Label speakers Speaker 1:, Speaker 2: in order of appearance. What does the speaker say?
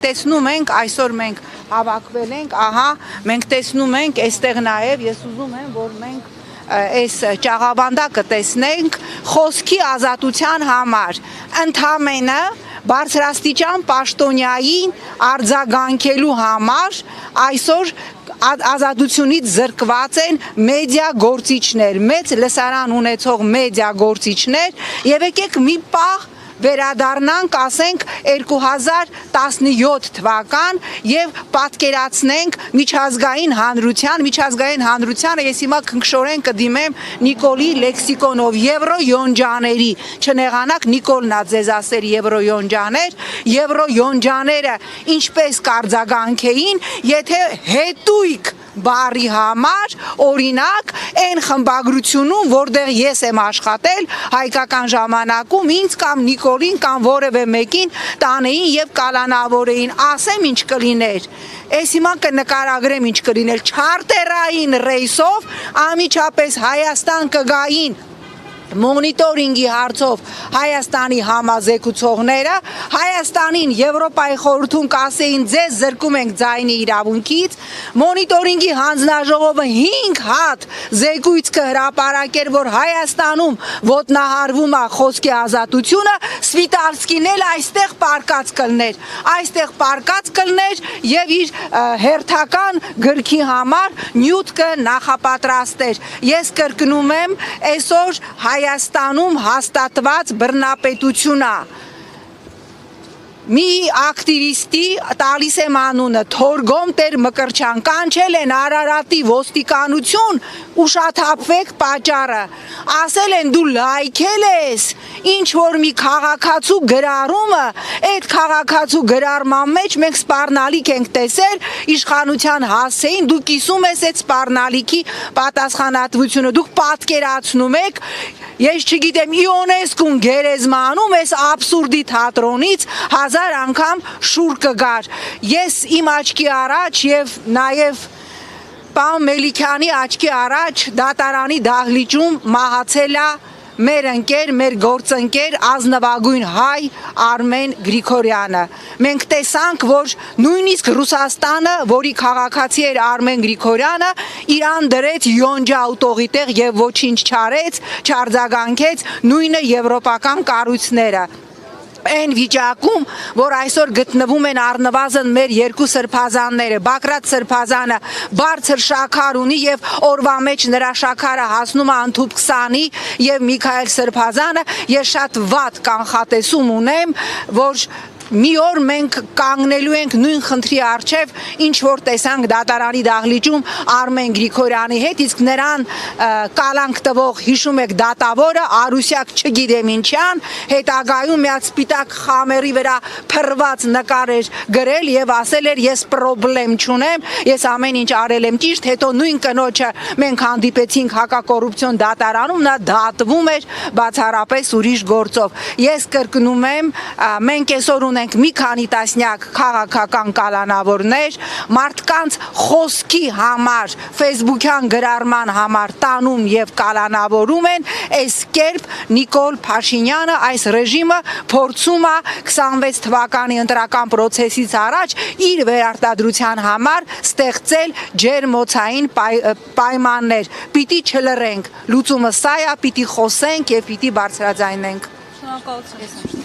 Speaker 1: Տեսնում ենք, այսօր մենք հավաքվել ենք, ահա, մենք տեսնում ենք, այստեղ նաև ես ուզում եմ, որ մենք այս ճաղավանդակը տեսնենք խոսքի ազատության համար, ընդամենը բարձրաստիճան պաշտոնյային արձագանքելու համար այսօր ազատությունից զրկված են մեդիա գործիչներ, մեծ լսարան ունեցող մեդիա գործիչներ, եւ եկեք մի պահ վերադառնանք, ասենք 2017 թվական եւ պատկերացնենք միջազգային հանրությանը ես հիմա քնքշորեն կդիմեմ Նիկոլի լեքսիկոնով եվրոյոնջաների, չնեղանաք Նիկոլն ա ձեզ ասեր եվրոյոնջաները ինչպես կարձագանքեին, եթե հետույք բարի համար, օրինակ, այն խմբագրությունում, որտեղ ես եմ աշխատել, հայկական ժամանակում ինձ կամ Նիկոլին կամ որևէ մեկին տանեին եւ կալանավորեին, ասեմ ինչ կլիներ, այս հիմա կնկարագրեմ ինչ կլիներ, չարտերային ռեյսով անմիջապես Հայաստան կգային մոնիտորինգի հարցով Հայաստանի համազեկուցողները, Հայաստանին Եվրոպայի խորհրդում կասեին ձեզ զրկում ենք ձայնի իրավունքից, մոնիտորինգի հանձնաժողովը 5 հատ զեկույց կհրապարակեր, որ Հայաստանում ոտնահարվում է խոսքի ազատությունը, Սվիտալսկին էլ այստեղ պարկած կլներ եւ իր հերթական գրքի համար նյութ կնախապատրաստեր։ Ես կրկնում եմ, այսօր Հայաստանում հաստատված բռնապետությունա մի ակտիվիստի տալիս եմ անունը Թորգոմ Տեր Մկրտչյան կանչել են Արարատի ոստիկանություն ուշաթափվեք պատճառը ասել են դու լայքել ես ինչ որ մի քաղաքացու գրառումը այդ քաղաքացու գրառման մեջ մենք սպառնալիք ենք տեսել իշխանության հասցեին դու կիսում ես այդ սպառնալիքի պատասխանատվությունը դուք պատկերացնում եք ես չգիտեմ ԻՈՆԵՍԿՕ-ն գերեզմանում այս աբսուրդի թատրոնից 1000 անգամ շուռ կգար ես իմ աչքի առաջ եւ նաեւ Պարոն Մելիքյանի աչքի առաջ դատարանի դահլիճում մահացել է մեր ընկեր, մեր գործընկեր ազնվագույն հայ Արմեն Գրիգորյանը։ Մենք տեսանք, որ նույնիսկ Ռուսաստանը, որի քաղաքացի էր Արմեն Գրիգորյանը, իրան դրեց յոնջա ուտողի տեղ եւ ոչինչ չարեց, չարձագանքեց նույնը եվրոպական կառույցները։ Այն վիճակում, որ այսօր գտնվում են առնվազն մեր երկու սրբազանները, Բակրատ Սրբազանը բարձր շաքար ունի եւ օրվա մեջ նրա շաքարը հասնում է ընդհուպ 20-ի եւ Միքայել Սրբազանը, ես շատ վատ կանխատեսում ունեմ, որ մի օր մենք կանգնելու ենք նույն խնդրի առջև, ինչ որ տեսանք դատարանի դահլիճում Արմեն Գրիգորյանի հետ, իսկ նրան կալանք տվող հիշում եք դատավորը Արուսյակ չգիտեմ ինչյան, հետագայում մի հատ սպիտակ խամերի վրա փռված նկար էր գրել եւ ասել էր ես պրոբլեմ չունեմ, ես ամեն ինչ արել եմ ճիշտ, հետո նույն կնոջը մենք հանդիպեցինք հակակոռուպցիոն դատարանում, նա դատվում էր բացառապես ուրիշ գործով։ Ես կրկնում եմ, մենք այսօր ունենք մի քանի տասնյակ քաղաքական կալանավորներ, մարդկանց խոսքի համար, ֆեյսբուքյան գրառման համար տանում եւ կալանավորում են, այս կերպ Նիկոլ Փաշինյանը, այս ռեժիմը փորձում է 26 թվականի ընտրական պրոցեսից առաջ իր վերարտադրության համար ստեղծել ջերմոցային պայմաններ։ Պիտի չլռենք, լուծումը սա է, պիտի խոսենք եւ պիտի բարձրաձայնենք։
Speaker 2: Շնորհակալություն։